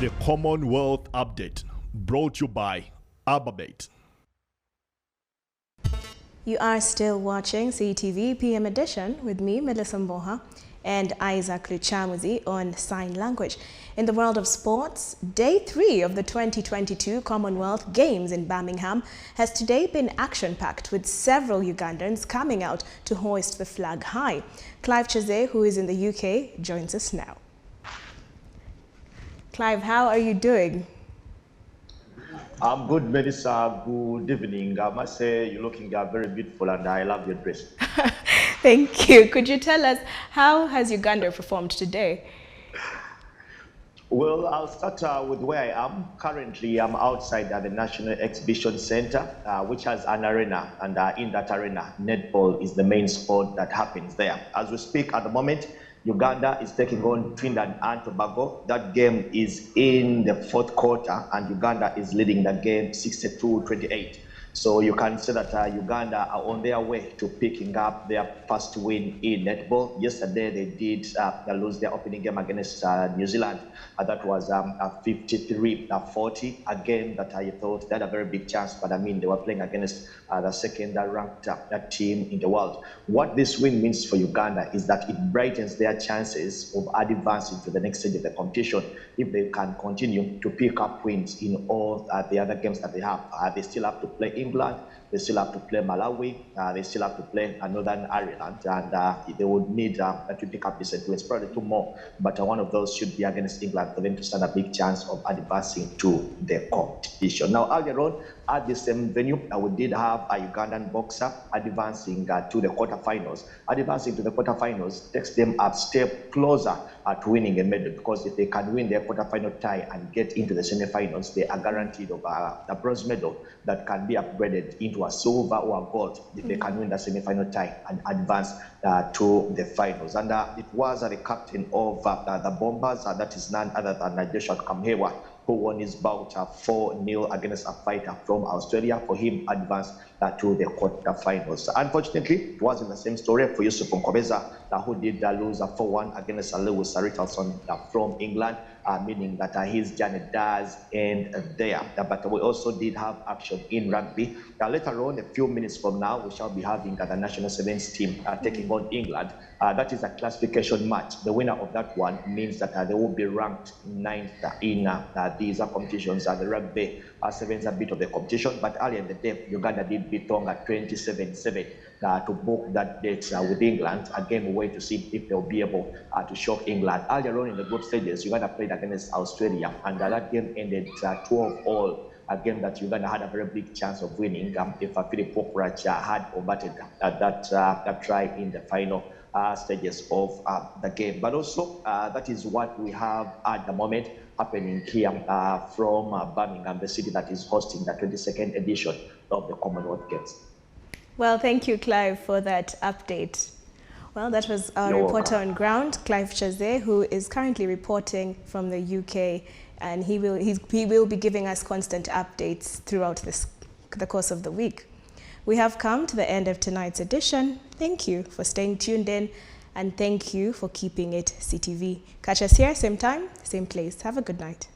The Commonwealth Update, brought to you by Albabate. You are still watching CTV PM Edition with me, Melissa Mboha, and Isaac Luchamuzi on sign language. In the world of sports, day 3 of the 2022 Commonwealth Games in Birmingham has today been action-packed, with several Ugandans coming out to hoist the flag high. Clive Kyazze, who is in the UK, joins us now. Clive, how are you doing? I'm good, Melissa. Good evening. I must say you're looking very beautiful and I love your dress. Thank you. Could you tell us, how has Uganda performed today? Well, I'll start with where I am. Currently, I'm outside the National Exhibition Center, which has an arena, and in that arena, netball is the main sport that happens there. As we speak at the moment, Uganda is taking on Trinidad and Tobago. That game is in the 4th quarter, and Uganda is leading the game 62-28. So you can say that Uganda are on their way to picking up their first win in netball. Yesterday, they did lose their opening game against New Zealand. That was 53-40. A game that I thought they had a very big chance, but I mean, they were playing against the second-ranked team in the world. What this win means for Uganda is that it brightens their chances of advancing to the next stage of the competition if they can continue to pick up wins in all the other games that they have. They still have to play England, they still have to play Malawi, they still have to play Northern Ireland, and they would need to pick up decent wins, probably 2 more, but one of those should be against England for them to stand a big chance of advancing to the competition. Now, earlier on at the same venue, we did have a Ugandan boxer advancing to the quarterfinals. Advancing to the quarterfinals takes them a step closer to winning a medal, because if they can win their quarterfinal tie and get into the semifinals, they are guaranteed of a bronze medal that can be upgraded into a silver or a gold if they can win the semifinal tie and advance to the finals. And it was the captain of the Bombers, that is none other than Joshua Kamhewa, who won his bout 4-0 against a fighter from Australia for him advanced to the quarterfinals. Unfortunately, it wasn't the same story for Yusuf Nkobeza, who did lose 4-1 against Lewis Richardson from England, meaning that his journey does end there. But we also did have action in rugby. Later on, a few minutes from now, we shall be having the national sevens team taking on England. That is a classification match. The winner of that one means that they will be ranked 9th in these competitions. The rugby sevens are a bit of the competition, but earlier in the day, Uganda did beat Tonga 27-7 to book that date with England. Again, we wait to see if they'll be able to shock England. Earlier on in the group stages, Uganda played against Australia, and that game ended 12-all. A game that Uganda had a very big chance of winning if Philip Pokrach had converted that try in the final stages of the game. But also, that is what we have at the moment happening here from Birmingham, the city that is hosting the 22nd edition of the Commonwealth Games. Well, thank you, Clive, for that update. Well, that was our reporter on ground, Clive Kyazze, who is currently reporting from the UK, and he will be giving us constant updates throughout the course of the week. We have come to the end of tonight's edition. Thank you for staying tuned in, and thank you for keeping it CTV. Catch us here, same time, same place. Have a good night.